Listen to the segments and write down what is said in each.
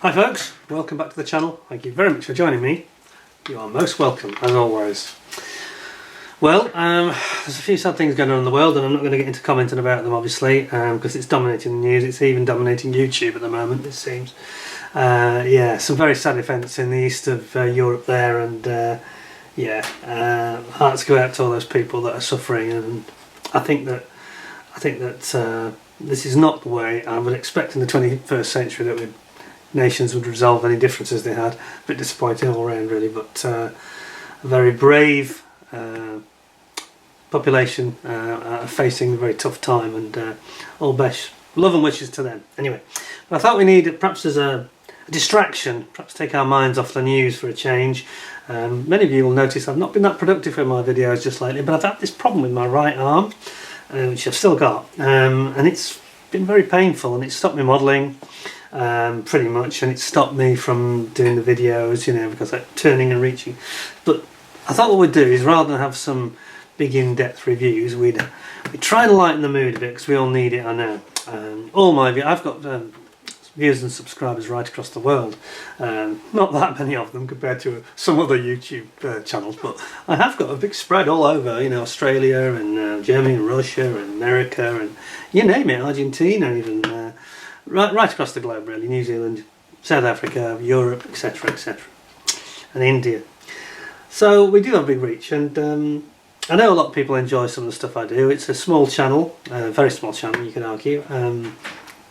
Hi folks, welcome back to the channel. Thank you very much for joining me. You are most welcome, as always. Well, there's a few sad things going on in the world, and I'm not going to get into commenting about them, obviously, because it's dominating the news. It's even dominating YouTube at the moment, it seems. Yeah, some very sad events in the east of Europe there, and hearts go out to all those people that are suffering. And I think that this is not the way I would expect in the 21st century that nations would resolve any differences they had. A bit disappointing all round, really, but a very brave population are facing a very tough time, and all best love and wishes to them. Anyway, but I thought we need, perhaps as a distraction, perhaps take our minds off the news for a change. Many of you will notice I've not been that productive in my videos just lately, but I've had this problem with my right arm, which I've still got, and it's been very painful, and it's stopped me modelling pretty much, and it stopped me from doing the videos, you know, because I'm turning and reaching. But I thought what we'd do is, rather than have some big in-depth reviews, we'd try and lighten the mood a bit, because we all need it, I know. I've got viewers and subscribers right across the world, not that many of them compared to some other YouTube channels, but I have got a big spread all over, you know, Australia and Germany and Russia and America and you name it, Argentina even, right across the globe really, New Zealand, South Africa, Europe, etc, etc, and India. So we do have a big reach, and I know a lot of people enjoy some of the stuff I do. It's a small channel, a very small channel you could argue,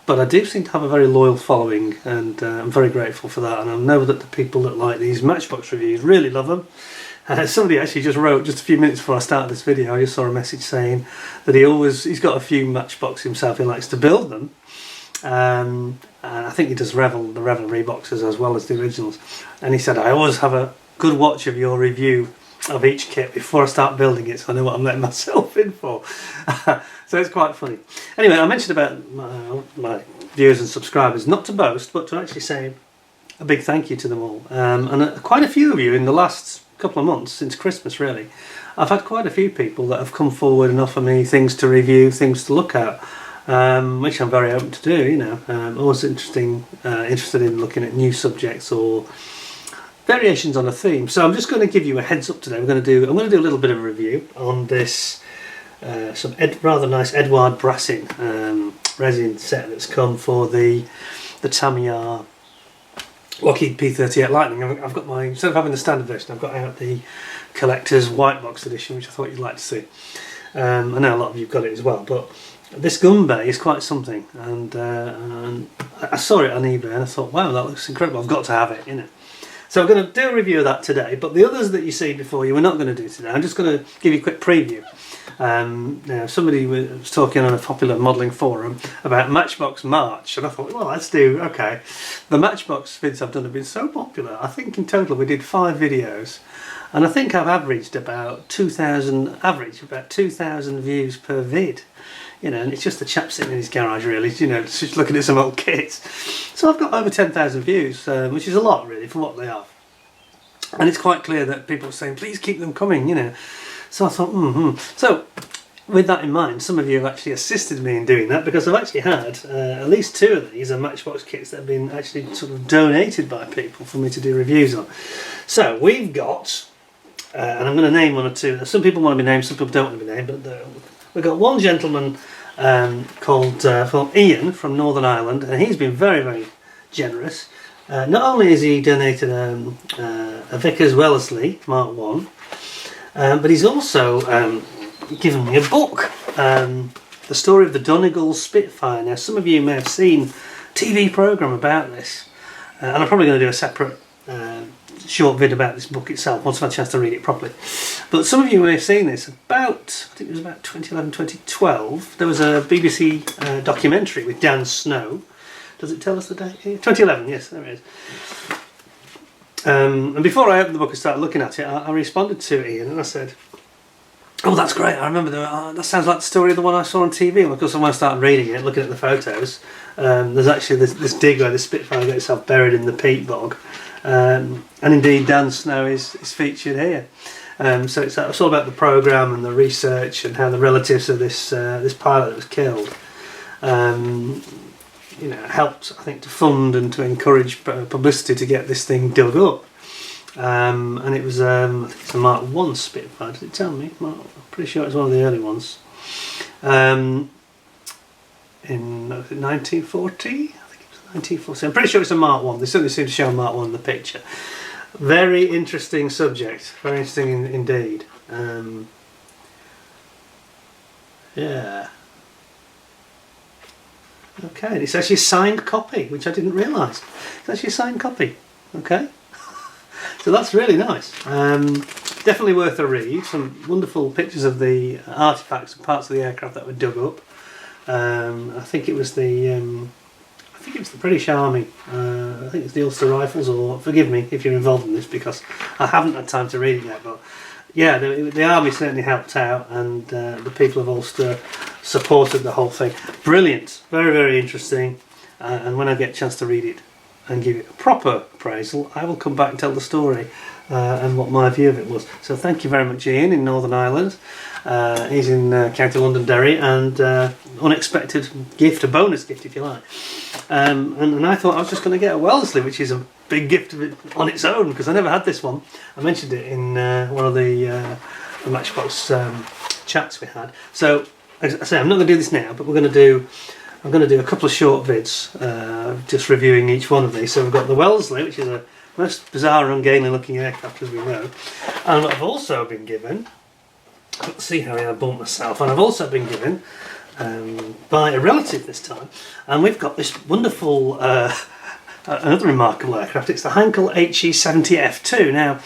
but I do seem to have a very loyal following, and I'm very grateful for that. And I know that the people that like these Matchbox reviews really love them. Somebody actually just wrote, just a few minutes before I started this video, I just saw a message saying that he's got a few Matchbox himself, he likes to build them. And I think he does the Revelry boxes as well as the originals. And he said, I always have a good watch of your review of each kit before I start building it, so I know what I'm letting myself in for. So it's quite funny. Anyway, I mentioned about my viewers and subscribers, not to boast, but to actually say a big thank you to them all. And quite a few of you in the last couple of months, since Christmas really, I've had quite a few people that have come forward and offer me things to review, things to look at, which I'm very open to do, you know. Always interested in looking at new subjects or variations on a theme. So I'm just going to give you a heads up today. I'm going to do a little bit of a review on this rather nice Eduard resin set that's come for the Tamiya P-38 Lightning. I've got my, instead of having the standard version, I've got out the collector's white box edition, which I thought you'd like to see. I know a lot of you've got it as well, but this Gunbay is quite something, and I saw it on eBay and I thought, wow, that looks incredible, I've got to have it, you know. So I'm going to do a review of that today, but the others that you see before you, we're not going to do today. I'm just going to give you a quick preview. Now, somebody was talking on a popular modelling forum about Matchbox March, and I thought, well, let's do, okay. The Matchbox vids I've done have been so popular. I think in total we did 5 videos, and I think I've averaged about 2,000 views per vid. You know, and it's just a chap sitting in his garage really, you know, just looking at some old kits. So I've got over 10,000 views, which is a lot really for what they are. And it's quite clear that people are saying, please keep them coming, you know. So I thought, So with that in mind, some of you have actually assisted me in doing that, because I've actually had at least 2 of these are Matchbox kits that have been actually sort of donated by people for me to do reviews on. So we've got, and I'm going to name 1 or 2. Some people want to be named, some people don't want to be named, but we've got one gentleman called Ian from Northern Ireland, and he's been very, very generous. Not only has he donated a Vickers Wellesley Mark 1, but he's also given me a book, the story of the Donegal Spitfire. Now, some of you may have seen a TV programme about this, and I'm probably going to do a separate short vid about this book itself once I've had a chance to read it properly. But some of you may have seen this about, I think it was about 2011, 2012. There was a BBC documentary with Dan Snow. Does it tell us the date here? 2011, yes, there it is. And before I opened the book and started looking at it, I responded to Ian and I said, oh, that's great, I remember that sounds like the story of the one I saw on TV. And of course, when I started reading it, looking at the photos, there's actually this dig where the Spitfire got itself buried in the peat bog. And indeed Dan Snow is featured here. So it's all about the programme and the research and how the relatives of this pilot was killed you know, helped, I think, to fund and to encourage publicity to get this thing dug up. And it was, I think it's a Mark 1 Spitfire, did it tell me? I'm pretty sure it's one of the early ones. In 1940? I think it was 1940. I'm pretty sure it's a Mark 1. They certainly seem to show a Mark 1 in the picture. Very interesting subject. Very interesting indeed. Yeah. Okay, it's actually a signed copy, which I didn't realise. It's actually a signed copy. Okay. So that's really nice. Definitely worth a read. Some wonderful pictures of the artefacts and parts of the aircraft that were dug up. I think it was the British Army. I think it's the Ulster Rifles, or forgive me if you're involved in this because I haven't had time to read it yet. But yeah, the Army certainly helped out, and the people of Ulster supported the whole thing. Brilliant, very, very interesting. And when I get a chance to read it and give it a proper appraisal, I will come back and tell the story and what my view of it was. So thank you very much, Ian, in Northern Ireland. He's in County Londonderry, and unexpected gift, a bonus gift if you like. And I thought I was just going to get a Wellesley, which is a big gift of it on its own, because I never had this one. I mentioned it in one of the Matchbox chats we had. So as I say, I'm not going to do this now, but I'm going to do a couple of short vids just reviewing each one of these. So we've got the Wellesley, which is a most bizarre, ungainly looking aircraft, as we know. And I've also been given, let's see how I bumped myself, and I've also been given by a relative this time, and we've got this wonderful, another remarkable aircraft. It's the Heinkel He70F2. Now,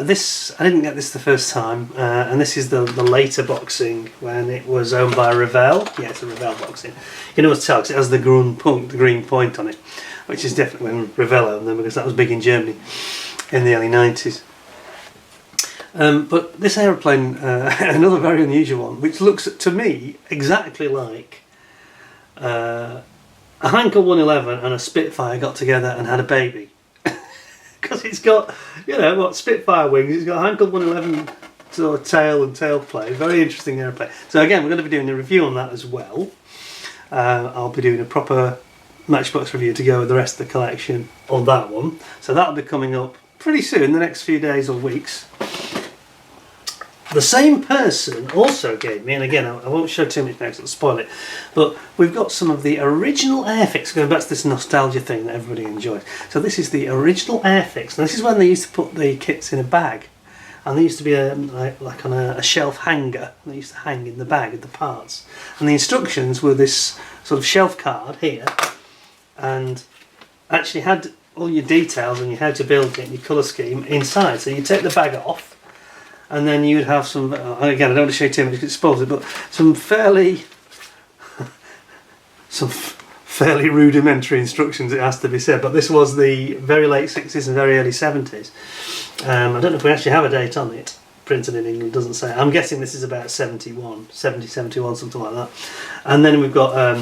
this, I didn't get this the first time, and this is the later boxing when it was owned by Revell. Yeah, it's a Revell boxing. You can always tell because it has the green point on it, which is definitely when Revell owned them, because that was big in Germany in the early 90s. But this aeroplane, another very unusual one, which looks to me exactly like a Heinkel 111 and a Spitfire got together and had a baby. Because it's got, you know, what, Spitfire wings, it's got Heinkel 111 sort of tail and tailplane. Very interesting airplane. So again, we're going to be doing a review on that as well. I'll be doing a proper Matchbox review to go with the rest of the collection on that one. So that'll be coming up pretty soon, the next few days or weeks. The same person also gave me, and again I won't show too much now because it'll spoil it, but we've got some of the original Airfix, going back to this nostalgia thing that everybody enjoys. So this is the original Airfix, and this is when they used to put the kits in a bag, and they used to be like on a shelf hanger. They used to hang in the bag of the parts, and the instructions were this sort of shelf card here, and actually had all your details and you how to build it and your colour scheme inside. So you take the bag off, and then you'd have some, again I don't want to show you too much because it spoils it, but some fairly rudimentary instructions, it has to be said. But this was the very late 60s and very early 70s. I don't know if we actually have a date on it printed in England, doesn't say. I'm guessing this is about 71, something like that. And then we've got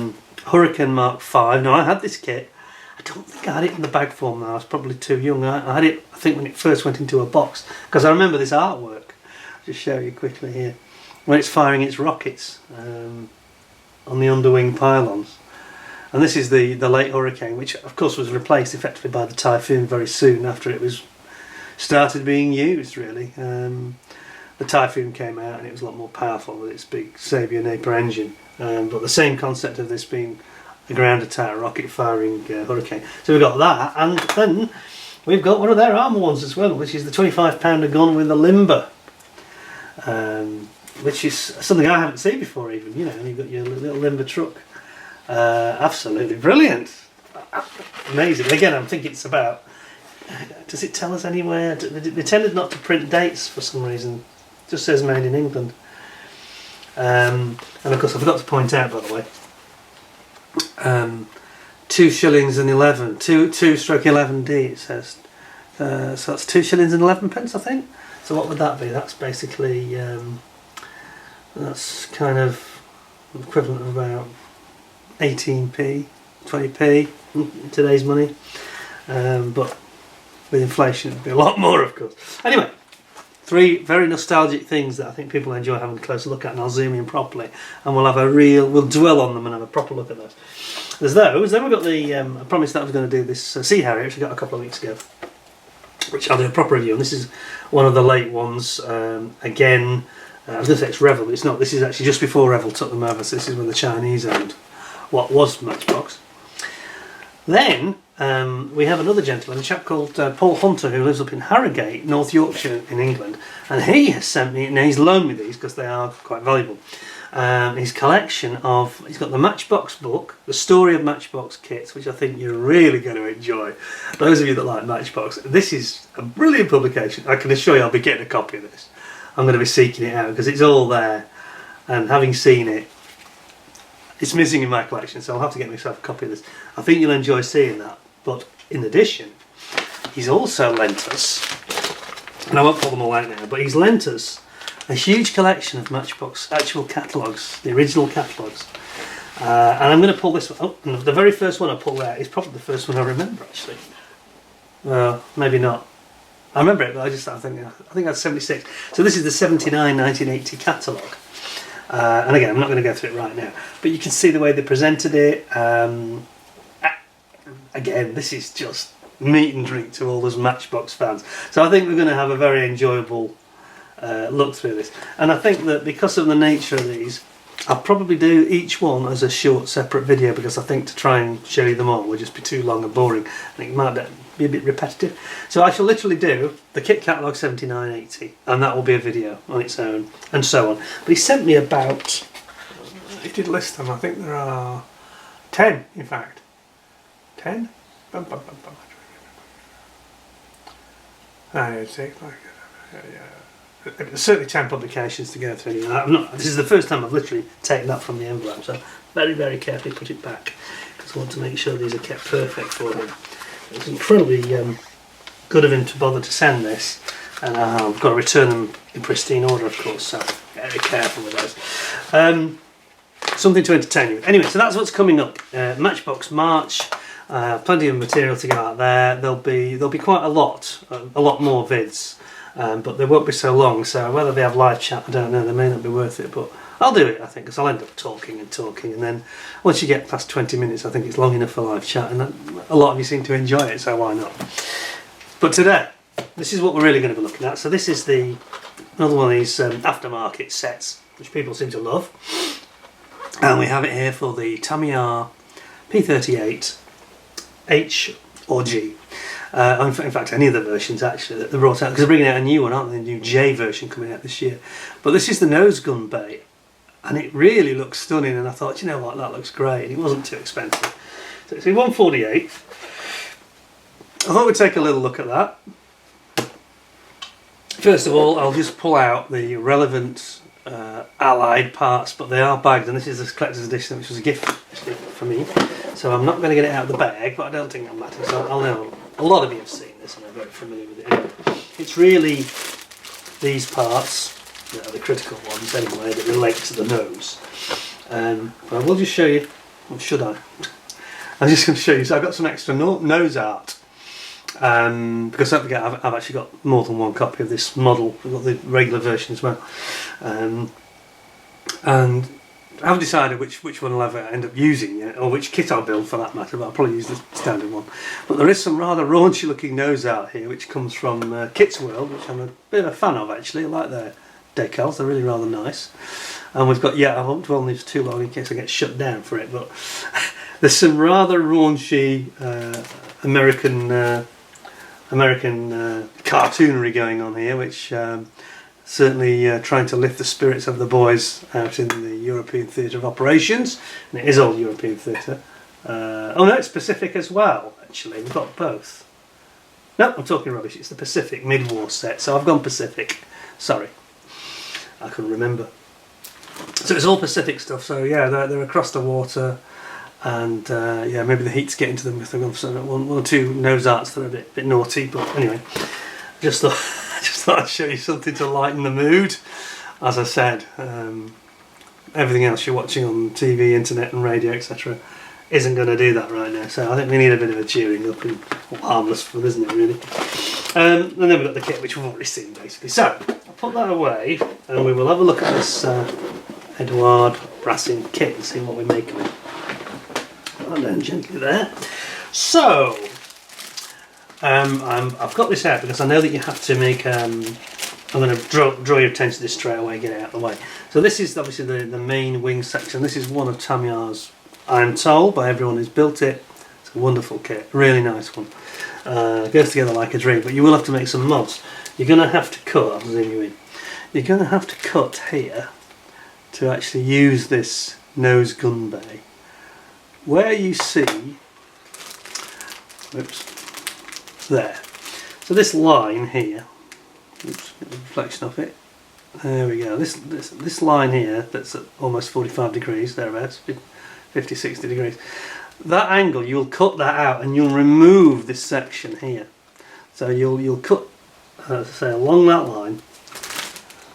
Hurricane Mark 5. Now I had this kit, I don't think I had it in the bag form now, I was probably too young. I had it, I think, when it first went into a box, because I remember this artwork. I'll just show you quickly here. When it's firing its rockets on the underwing pylons. And this is the late Hurricane, which of course was replaced effectively by the Typhoon very soon after it was started being used, really. The Typhoon came out and it was a lot more powerful with its big Sabia Napier engine. But the same concept of this being a ground attack rocket firing Hurricane. So we've got that, and then we've got one of their Armour ones as well, which is the 25-pounder gun with a limber, which is something I haven't seen before even, you know, and you've got your little limber truck. Absolutely brilliant. Amazing. Again, I think it's about, does it tell us anywhere? They tended not to print dates for some reason. It just says made in England. And of course I forgot to point out, by the way, 2 shillings and 11, 2/11D it says. So that's 2 shillings and 11 pence, I think. So what would that be? That's basically, that's kind of equivalent of about 18p, 20p in today's money. But with inflation it'd be a lot more, of course. Anyway, 3 very nostalgic things that I think people enjoy having a closer look at, and I'll zoom in properly, and we'll dwell on them and have a proper look at those. There's those. Then we've got the, I promised that I was going to do this Sea Harrier, which we got a couple of weeks ago, which I'll do a proper review on. This is one of the late ones. Again, I was going to say it's Revell, but it's not. This is actually just before Revell took them over, so this is when the Chinese owned what was Matchbox. Then we have another gentleman, a chap called Paul Hunter, who lives up in Harrogate, North Yorkshire in England, and he has sent me, now he's loaned me these because they are quite valuable, his collection of, he's got the Matchbox book, the story of Matchbox kits, which I think you're really going to enjoy. Those of you that like Matchbox, this is a brilliant publication. I can assure you I'll be getting a copy of this. I'm going to be seeking it out because it's all there, and having seen it, it's missing in my collection, so I'll have to get myself a copy of this. I think you'll enjoy seeing that. But in addition, he's also lent us, and I won't pull them all out now, but he's lent us a huge collection of Matchbox actual catalogues, the original catalogues. And I'm going to pull this one. Oh, and the very first one I pulled out is probably the first one I remember, actually. Well, maybe not. I remember it, but I think that's 76. So this is the 79 1980 catalogue. And again, I'm not going to go through it right now, but you can see the way they presented it. Again, this is just meat and drink to all those Matchbox fans. So I think we're going to have a very enjoyable look through this. And I think that because of the nature of these, I'll probably do each one as a short separate video, because I think to try and show you them all would just be too long and boring. I think it might be a bit repetitive. So I shall literally do the kit catalogue 7980, and that will be a video on its own, and so on. But he sent me about, he did list them, I think there are 10 in fact. 10? There's certainly 10 publications to go through. This is the first time I've literally taken that from the envelope, so very, very carefully put it back, because I want to make sure these are kept perfect for him. It was incredibly good of him to bother to send this, and I've got to return them in pristine order, of course, so very careful with those. Something to entertain you. Anyway, so that's what's coming up. Matchbox March. Plenty of material to go out there. There'll be quite a lot more vids, but they won't be so long. So whether they have live chat, I don't know. They may not be worth it, but I'll do it, I think, because I'll end up talking, and then once you get past 20 minutes, I think it's long enough for live chat, and a lot of you seem to enjoy it, so why not? But today, this is what we're really going to be looking at. So this is another one of these aftermarket sets, which people seem to love, and we have it here for the Tamiya P-38 H or G. In fact, any of the versions actually that they brought out, because they're bringing out a new one, aren't they? The new J version coming out this year. But this is the nose Gunbay, and it really looks stunning. And I thought, you know what, that looks great. And it wasn't too expensive. So it's a 148. I thought we'd take a little look at that. First of all, I'll just pull out the relevant allied parts, but they are bagged, and this is the collector's edition, which was a gift for me. So I'm not going to get it out of the bag, but I don't think that'll matter. So I'll know a lot of you have seen this and are very familiar with it. Anyway, it's really these parts, the critical ones anyway, that relate to the nose. But I will just show you, or should I? I'm just going to show you. So I've got some extra nose art. Because don't forget, I've actually got more than one copy of this model. I've got the regular version as well. And I haven't decided which one I'll ever end up using yet, or which kit I'll build for that matter, but I'll probably use the standard one. But there is some rather raunchy looking nose art here, which comes from Kit's World, which I'm a bit of a fan of actually. I like their decals, they're really rather nice. And we've got, I won't dwell on these too long in case I get shut down for it, but there's some rather raunchy American cartoonery going on here, which certainly trying to lift the spirits of the boys out in the European theatre of operations, and it is all European theatre. Oh no, it's Pacific as well, actually. We've got both. No, I'm talking rubbish. It's the Pacific mid-war set, so I've gone Pacific. Sorry, I couldn't remember. So it's all Pacific stuff. So yeah, they're across the water, and maybe the heat's getting to them if they've gone for one or two nose arts that are a bit naughty. But anyway, just thought I'd show you something to lighten the mood. As I said, everything else you're watching on TV, internet and radio, etc. isn't going to do that right now. So I think we need a bit of a cheering up and harmless fun, isn't it really? And then we've got the kit, which we've already seen basically. So I'll put that away and we will have a look at this Eduard Resin kit and see what we make of it. Put that down gently there. So I've got this out because I know that you have to make I'm going to draw your attention to this straight away, get it out of the way. So this is obviously the main wing section. This is one of Tamiya's, I'm told by everyone who's built it. It's a wonderful kit, really nice one. Goes together like a dream, but you will have to make some mods. You're going to have to cut, I'll zoom you in. You're going to have to cut here to actually use this nose gun bay. Where you see, whoops, there. So this line here, oops, get the reflection of it. There we go. This line here that's at almost 45 degrees, thereabouts, 50, 60 degrees. That angle, you'll cut that out and you'll remove this section here. So you'll cut, say, along that line.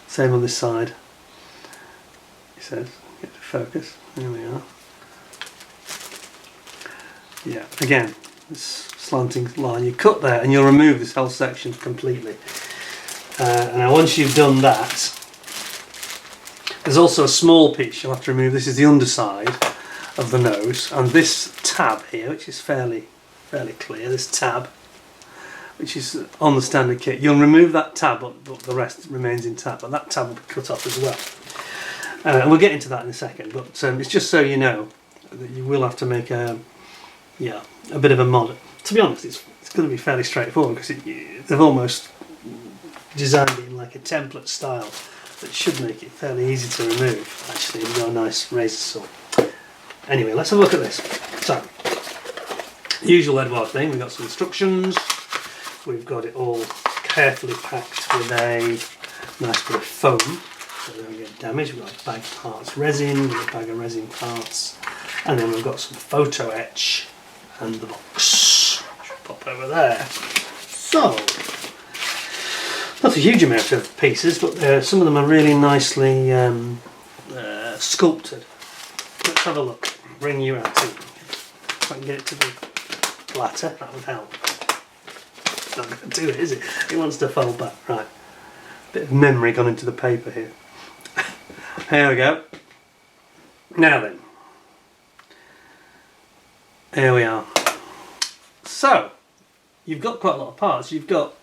Same on this side. He says, get to focus. There we are. Yeah, again, this slanting line, you cut there and you'll remove this whole section completely. And now once you've done that, there's also a small piece you'll have to remove. This is the underside of the nose, and this tab here, which is fairly clear, this tab, which is on the standard kit, you'll remove that tab, but the rest remains intact, but that tab will be cut off as well. And we'll get into that in a second, but it's just so you know that you will have to make a bit of a mod. To be honest, it's going to be fairly straightforward because they've almost designed it in like a template style that should make it fairly easy to remove. Actually, you've got a nice razor saw. Anyway, let's have a look at this. So, usual Eduard thing, we've got some instructions, we've got it all carefully packed with a nice bit of foam so they don't get damaged. We've got a bag of parts resin, we've got a bag of resin parts, and then we've got some photo etch and the box, which we'll pop over there. So, not a huge amount of pieces, but some of them are really nicely sculpted. Let's have a look. Bring you out in. If I can get it to be flatter, that would help. It's not going to do it, is it? It wants to fold back. Right. Bit of memory gone into the paper here. Here we go. Now then. Here we are. So, you've got quite a lot of parts. You've got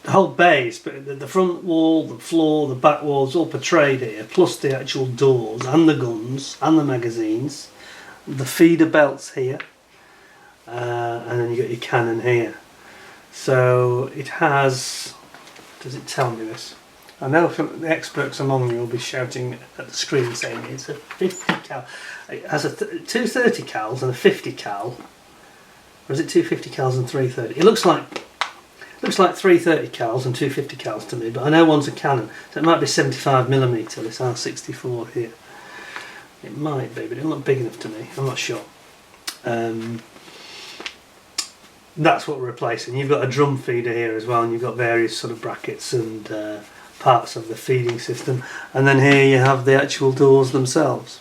the whole base, but the front wall, the floor, the back walls all portrayed here, plus the actual doors and the guns and the magazines, the feeder belts here, and then you got your cannon here. So it has, does it tell me this? I know the experts among you will be shouting at the screen saying it's a 50 cal. It has two 30 cals and a 50 cal, or is it two 50 cals and 330? It looks like 330 cals and 250 cals to me, but I know one's a cannon, so it might be 75mm, this R64 here. It might be, but it doesn't look big enough to me, I'm not sure. That's what we're replacing. You've got a drum feeder here as well, and you've got various sort of brackets and parts of the feeding system, and then here you have the actual doors themselves,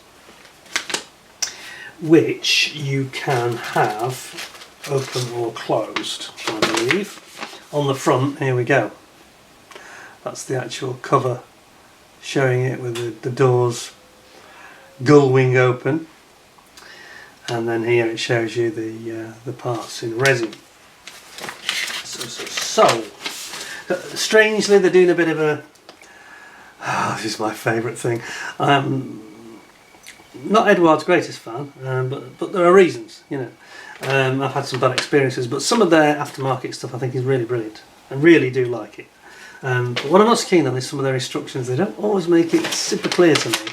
which you can have open or closed, I believe. On the front, here we go. That's the actual cover showing it with the doors gull wing open, and then here it shows you the parts in resin. So strangely they're doing a bit of a, this is my favourite thing. Not Eduard's greatest fan, but there are reasons, you know. I've had some bad experiences, but some of their aftermarket stuff I think is really brilliant. I really do like it. But what I'm not so keen on is some of their instructions. They don't always make it super clear to me.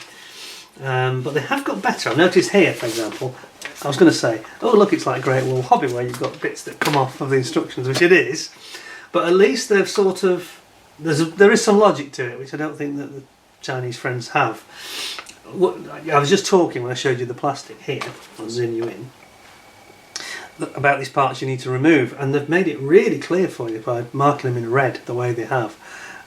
But they have got better. I've noticed here, for example, I was going to say, oh look, it's like Great Wall Hobby where you've got bits that come off of the instructions, which it is. But at least they've sort of, there is some logic to it, which I don't think that the Chinese friends have. I was just talking when I showed you the plastic here, I'll zoom you in, about these parts you need to remove, and they've made it really clear for you by marking them in red the way they have,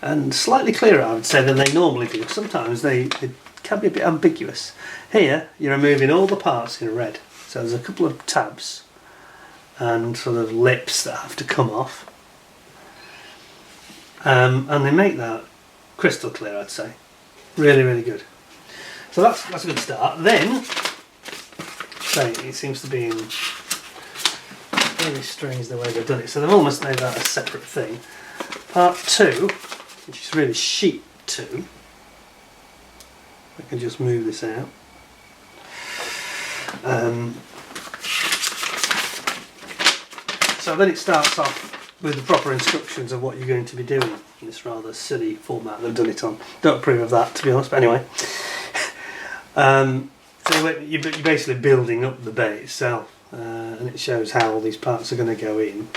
and slightly clearer I would say than they normally do. Sometimes they can be a bit ambiguous. Here you're removing all the parts in red, so there's a couple of tabs and sort of lips that have to come off. And they make that crystal clear, I'd say. Really, really good. So that's a good start. Then, it seems to be in very strange the way they've done it. So they've almost made that a separate thing. Part 2, which is really sheet 2. I can just move this out. So then it starts off with the proper instructions of what you're going to be doing in this rather silly format they've done it on. Don't approve of that, to be honest, but anyway. So you're basically building up the bay itself, and it shows how all these parts are going to go in,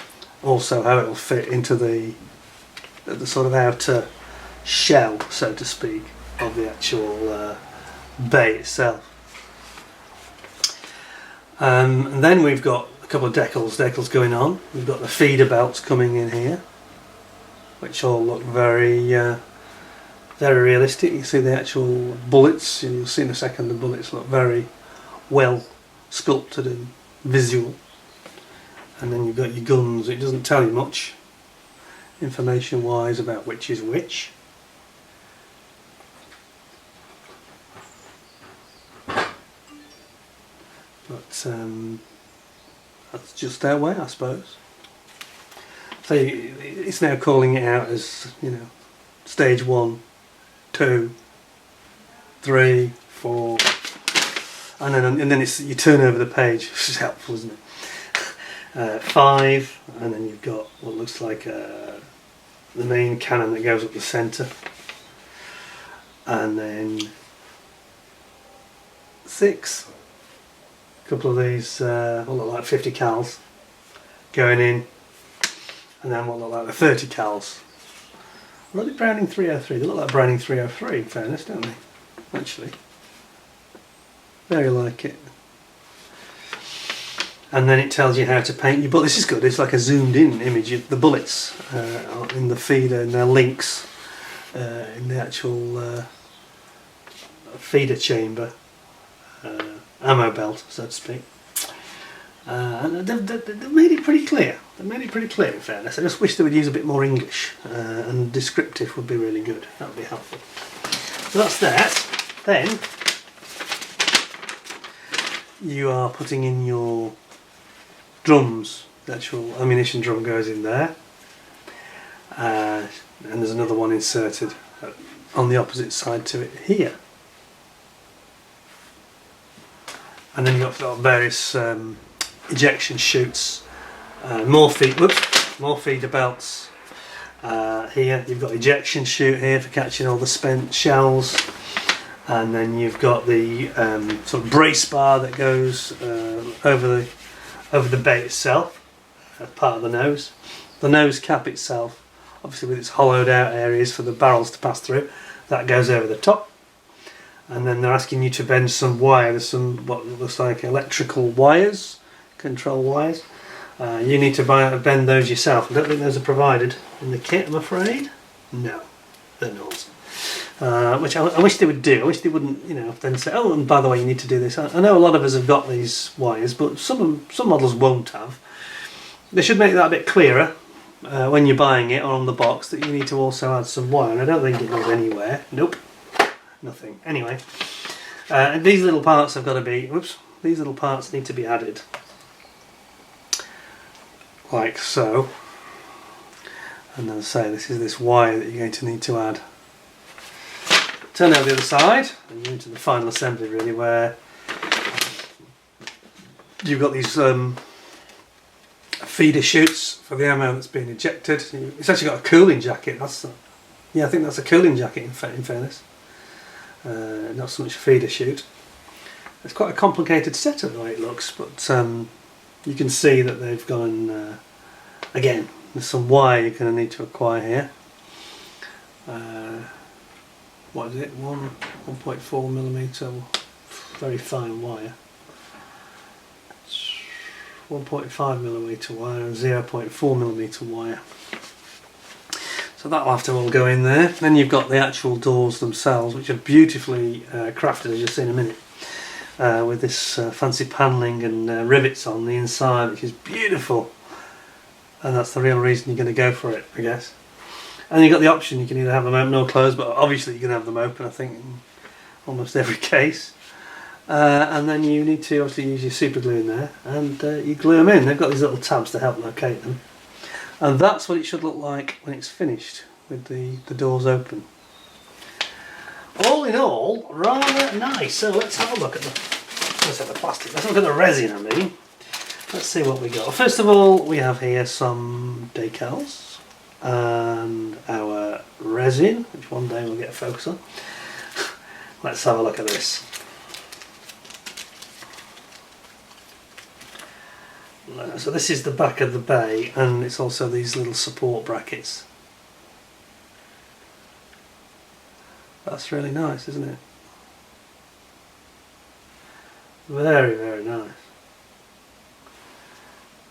also how it will fit into the sort of outer shell, so to speak, of the actual bay itself. And then we've got a couple of decals going on. We've got the feeder belts coming in here, which all look very very realistic. You can see the actual bullets, and you'll see in a second the bullets look very well sculpted and visual. And then you've got your guns. It doesn't tell you much information wise about which is which. But that's just their way, I suppose. So it's now calling it out as, you know, stage 1, 2, 3, 4, and then it's, you turn over the page, which is helpful, isn't it? 5, and then you've got what looks like the main cannon that goes up the centre, and then 6. A couple of these what look like 50 cals going in, and then what look like the 30 cals. Are they Browning 303? They look like Browning 303 in fairness, don't they? Actually. Very like it. And then it tells you how to paint your bullet. This is good, it's like a zoomed in image of the bullets in the feeder, and their links in the actual feeder chamber. Ammo belt, so to speak. And they've made it pretty clear. They've made it pretty clear, in fairness. I just wish they would use a bit more English, and descriptive would be really good. That would be helpful. So that's that. Then you are putting in your drums. The actual ammunition drum goes in there, and there's another one inserted on the opposite side to it here. And then you've got various ejection chutes, more feeder belts. Here you've got ejection chute here for catching all the spent shells, and then you've got the sort of brace bar that goes over the bay itself, as part of the nose. The nose cap itself, obviously with its hollowed out areas for the barrels to pass through, that goes over the top. And then they're asking you to bend some wire. There's some what looks like electrical wires, control wires. You need to bend those yourself. I don't think those are provided in the kit, I'm afraid. No, they're not. Which I wish they would do. I wish they wouldn't, you know, then say, oh, and by the way, you need to do this. I know a lot of us have got these wires, but some models won't have. They should make that a bit clearer when you're buying it or on the box, that you need to also add some wire. And I don't think it goes anywhere. Nope. Nothing. Anyway, and these little parts have got to be, these little parts need to be added. Like so. And as I say, this is this wire that you're going to need to add. Turn over the other side, and you're into the final assembly really, where you've got these feeder chutes for the ammo that's being ejected. It's actually got a cooling jacket. Yeah, I think that's a cooling jacket in fairness. Not so much a feeder chute. It's quite a complicated setup the way it looks, but you can see that they've gone, again, there's some wire you're going to need to acquire here. What is it? 1.4 millimeter, very fine wire. 1.5 millimeter wire and 0.4 millimeter wire. So that'll have to all go in there. Then you've got the actual doors themselves, which are beautifully crafted, as you'll see in a minute. with this fancy panelling and rivets on the inside, which is beautiful. And that's the real reason you're going to go for it, I guess. And you've got the option, you can either have them open or closed, but obviously you can have them open, I think, in almost every case. And then you need to obviously use your super glue in there, and you glue them in. They've got these little tabs to help locate them. And that's what it should look like when it's finished, with the doors open. All in all, rather nice. So let's have a look at the plastic. Let's look at the resin, I mean. Let's see what we got. First of all, we have here some decals and our resin, which one day we'll get a focus on. Let's have a look at this. So this is the back of the bay, and it's also these little support brackets. That's really nice, isn't it? Very, very nice.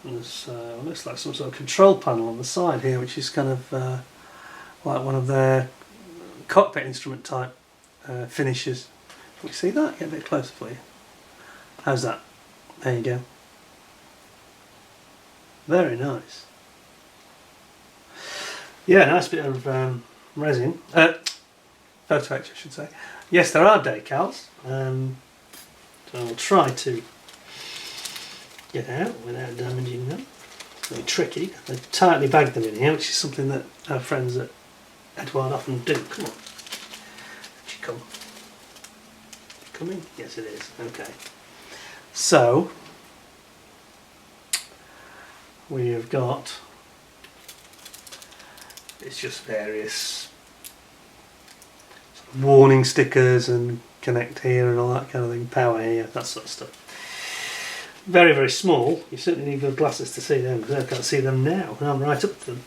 And there's looks like some sort of control panel on the side here, which is kind of like one of their cockpit instrument type finishes. Can we see that? Get a bit closer for you. How's that? There you go. Very nice. Yeah, nice bit of resin. Photo etch, I should say. Yes, there are decals. So I'll try to get out without damaging them. It's very tricky. They've tightly bagged them in here, which is something that our friends at Eduard often do. Come on. Did you come? Coming? Yes, it is. Okay. So we have got, it's just various sort of warning stickers and connect here and all that kind of thing, power here, that sort of stuff. Very, very small. You certainly need good glasses to see them, because I can't see them now and I'm right up to them.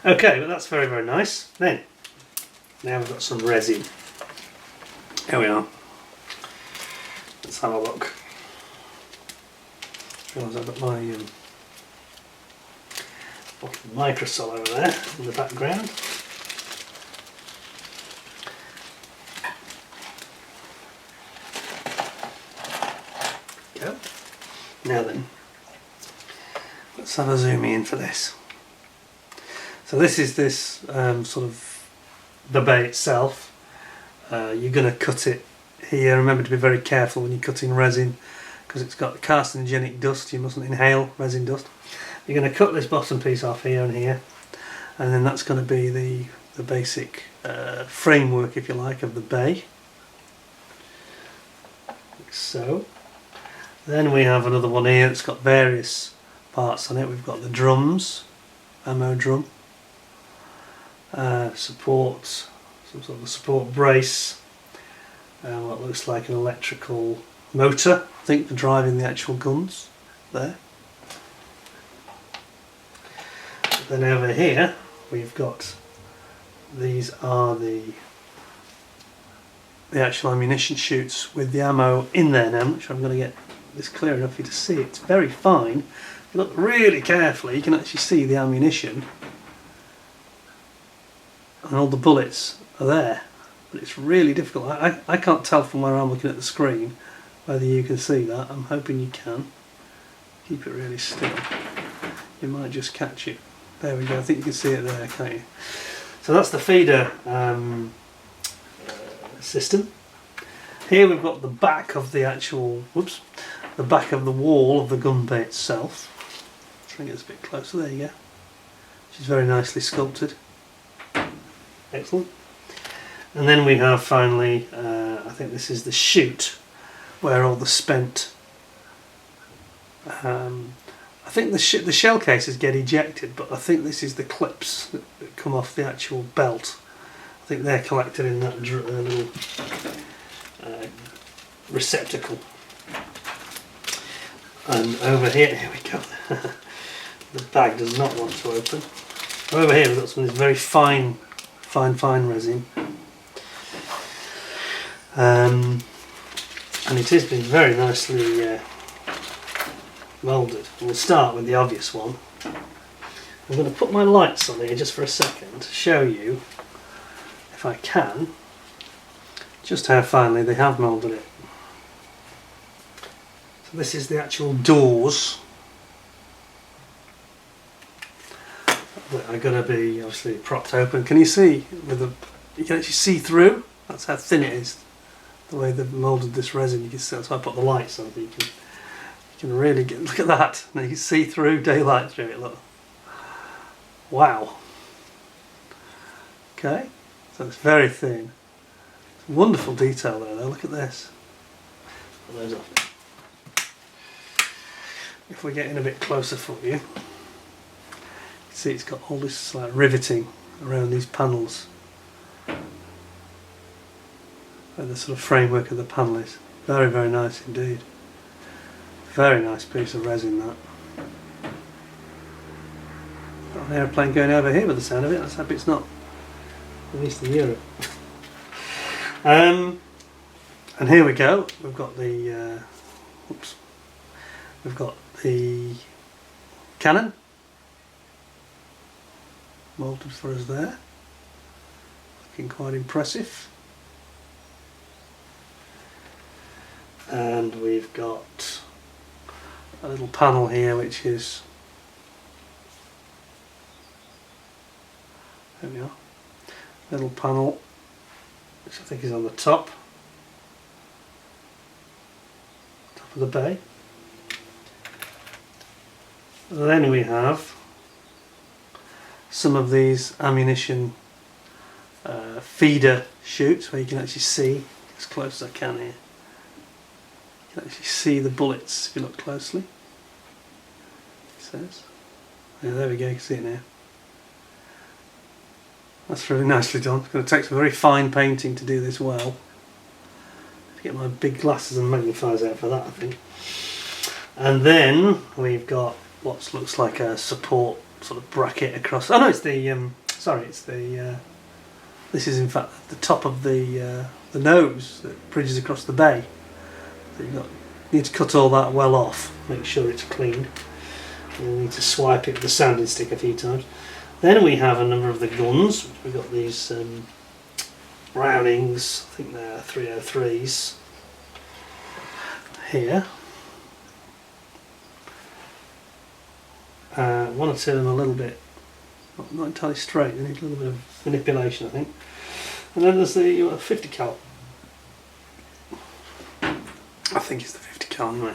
Okay, but that's very, very nice. Then, now we've got some resin. Here we are. Let's have a look. I realise I've got my microsol over there in the background. Go. Now then, let's have a zoom in for this. So this is this sort of the bay itself. You're going to cut it here. Remember to be very careful when you're cutting resin, because it's got carcinogenic dust. You mustn't inhale resin dust. You're going to cut this bottom piece off here and here, and then that's going to be the basic framework, if you like, of the bay. Like so. Then we have another one here that's got various parts on it. We've got the drums, ammo drum, support, some sort of support brace, what looks like an electrical motor, I think, for driving the actual guns there. Then over here we've got, these are the actual ammunition chutes with the ammo in there now. I'm not sure I'm going to get this clear enough for you to see it. It's very fine. If you look really carefully you can actually see the ammunition and all the bullets are there, but it's really difficult. I can't tell from where I'm looking at the screen whether you can see that. I'm hoping you can. Keep it really still. You might just catch it. There we go, I think you can see it there, can't you? So that's the feeder system. Here we've got the back of the actual, whoops, the back of the wall of the gun bay itself. Try and get this a bit closer, there you go. Which is very nicely sculpted. Excellent. And then we have finally, I think this is the chute where all the spent, I think the shell cases get ejected, but I think this is the clips that come off the actual belt. I think they're collected in that little receptacle. And over here we go. The bag does not want to open. Over here we've got some of this very fine resin. And it has been very nicely moulded. We'll start with the obvious one. I'm going to put my lights on here just for a second to show you, if I can, just how finely they have moulded it. So this is the actual doors that are going to be obviously propped open. Can you see with the? You can actually see through. That's how thin it is. The way they've moulded this resin, you can see. That's why I put the lights on. So you can really get. Look at that. Now you can see through daylight through it. Look. Wow. Okay. So it's very thin. Wonderful detail there though, look at this. Put those off. If we get in a bit closer for you, you can see it's got all this like riveting around these panels. And the sort of framework of the panel is very, very nice indeed. Very nice piece of resin that. Got an aeroplane going over here with the sound of it, let's hope it's not at least in Europe. And here we go. We've got the we've got the cannon moulded for us there. Looking quite impressive. And we've got a little panel here which is, there we are, little panel which I think is on the top of the bay. And then we have some of these ammunition feeder chutes where you can actually see, as close as I can here, you can actually see the bullets if you look closely. It says, yeah, there we go, you can see it now. That's really nicely done. It's going to take some very fine painting to do this well. To get my big glasses and magnifiers out for that, I think. And then we've got what looks like a support sort of bracket across. Oh no, it's the sorry, it's the. This is in fact the top of the nose that bridges across the bay. So you need to cut all that well off. Make sure it's clean. You need to swipe it with the sanding stick a few times. Then we have a number of the guns. We've got these Brownings, I think they're 303s here. One or two of them are a little bit, not entirely straight, they need a little bit of manipulation I think. And then there's the 50 cal. I think it's the 50 cal anyway.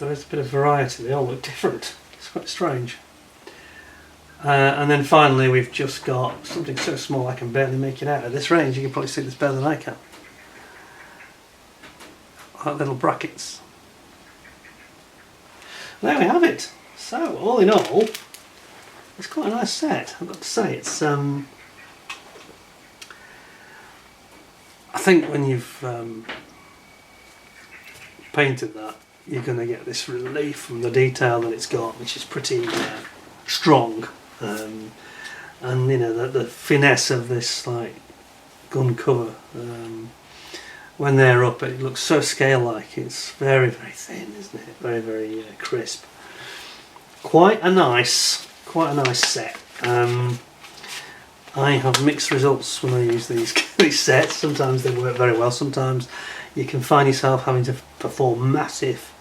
There is a bit of variety, they all look different. It's quite strange. And then finally we've just got something so small I can barely make it out. At this range you can probably see this better than I can. Like little brackets. There we have it. So all in all, it's quite a nice set. I've got to say, it's I think when you've painted that, you're going to get this relief from the detail that it's got, which is pretty strong, and you know the finesse of this like gun cover. When they're up, it looks so scale-like. It's very, very thin, isn't it? Very, very crisp. Quite a nice set. I have mixed results when I use these sets. Sometimes they work very well. Sometimes you can find yourself having to perform massive,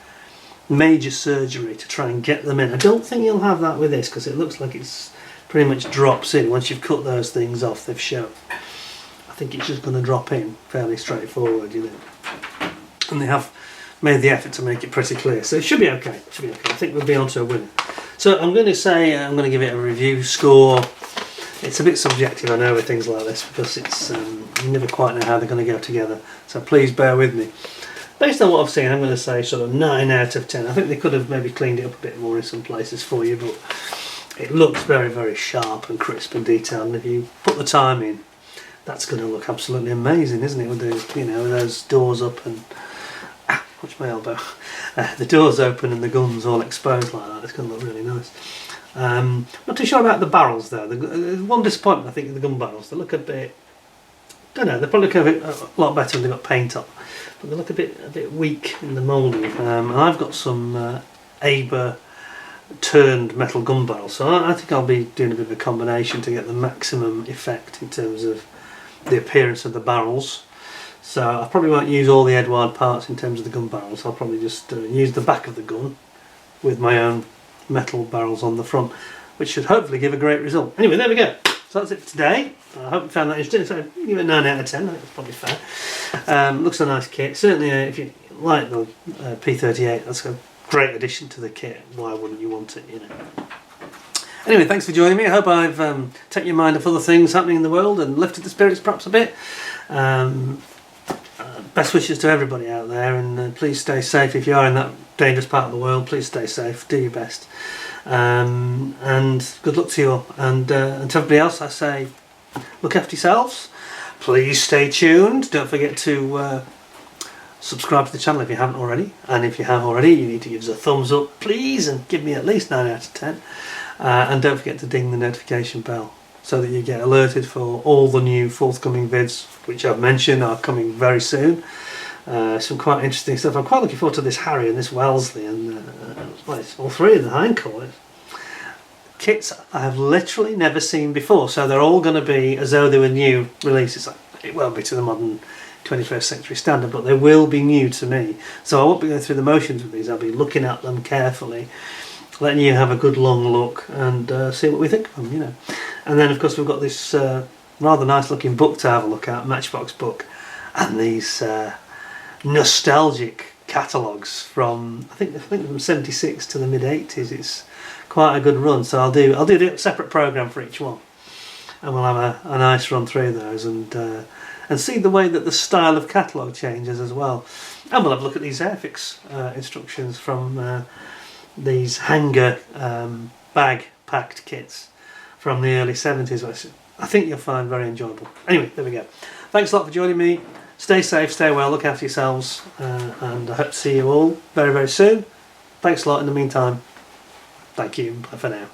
major surgery to try and get them in. I don't think you'll have that with this because it looks like it's pretty much drops in once you've cut those things off. They've shown. I think it's just going to drop in fairly straightforward, you know. And they have made the effort to make it pretty clear, so it should be okay. It should be okay. I think we'll be on to a winner. So I'm going to say I'm going to give it a review score. It's a bit subjective, I know, with things like this because it's you never quite know how they're going to go together. So please bear with me. Based on what I've seen, I'm going to say sort of 9 out of 10. I think they could have maybe cleaned it up a bit more in some places for you, but it looks very, very sharp and crisp and detailed. And if you put the time in, that's going to look absolutely amazing, isn't it? With the, you know, with those doors up and watch my elbow. The doors open and the guns all exposed like that. It's going to look really nice. Not too sure about the barrels though. There's one disappointment I think in the gun barrels. They look a bit. Don't know. They probably look a lot better when they've got paint on, but they look a bit weak in the moulding. And I've got some Aber turned metal gun barrels, so I think I'll be doing a bit of a combination to get the maximum effect in terms of the appearance of the barrels. So I probably won't use all the Eduard parts in terms of the gun barrels. I'll probably just use the back of the gun with my own metal barrels on the front, which should hopefully give a great result. Anyway, there we go. So that's it for today. I hope you found that interesting. So give it a 9 out of 10. I think that's probably fair. Looks a nice kit. Certainly, if you like the P-38, that's a great addition to the kit. Why wouldn't you want it? You know. Anyway, thanks for joining me. I hope I've taken your mind off other things happening in the world and lifted the spirits perhaps a bit. Best wishes to everybody out there, and please stay safe. If you are in that dangerous part of the world, please stay safe, do your best, and good luck to you all. And to everybody else, I say, look after yourselves. Please stay tuned. Don't forget to subscribe to the channel if you haven't already, and if you have already, you need to give us a thumbs up, please, and give me at least 9 out of 10. And don't forget to ding the notification bell, so that you get alerted for all the new forthcoming vids, which I've mentioned are coming very soon. Some quite interesting stuff. I'm quite looking forward to this Harry and this Wellesley and all three of the Heinkel kits I have literally never seen before. So they're all going to be as though they were new releases. It won't be to the modern 21st century standard, but they will be new to me. So I won't be going through the motions with these. I'll be looking at them carefully, letting you have a good long look and see what we think of them, you know. And then of course we've got this rather nice looking book to have a look at, Matchbox book, and these nostalgic catalogues from I think from '76 to the mid '80s. It's quite a good run, so I'll do a separate program for each one, and we'll have a nice run through those and see the way that the style of catalogue changes as well. And we'll have a look at these Airfix instructions from these hanger bag packed kits from the early 70s, which I think you'll find very enjoyable. Anyway, there we go. Thanks a lot for joining me. Stay safe, stay well, look after yourselves, and I hope to see you all very, very soon. Thanks a lot in the meantime. Thank you. Bye for now.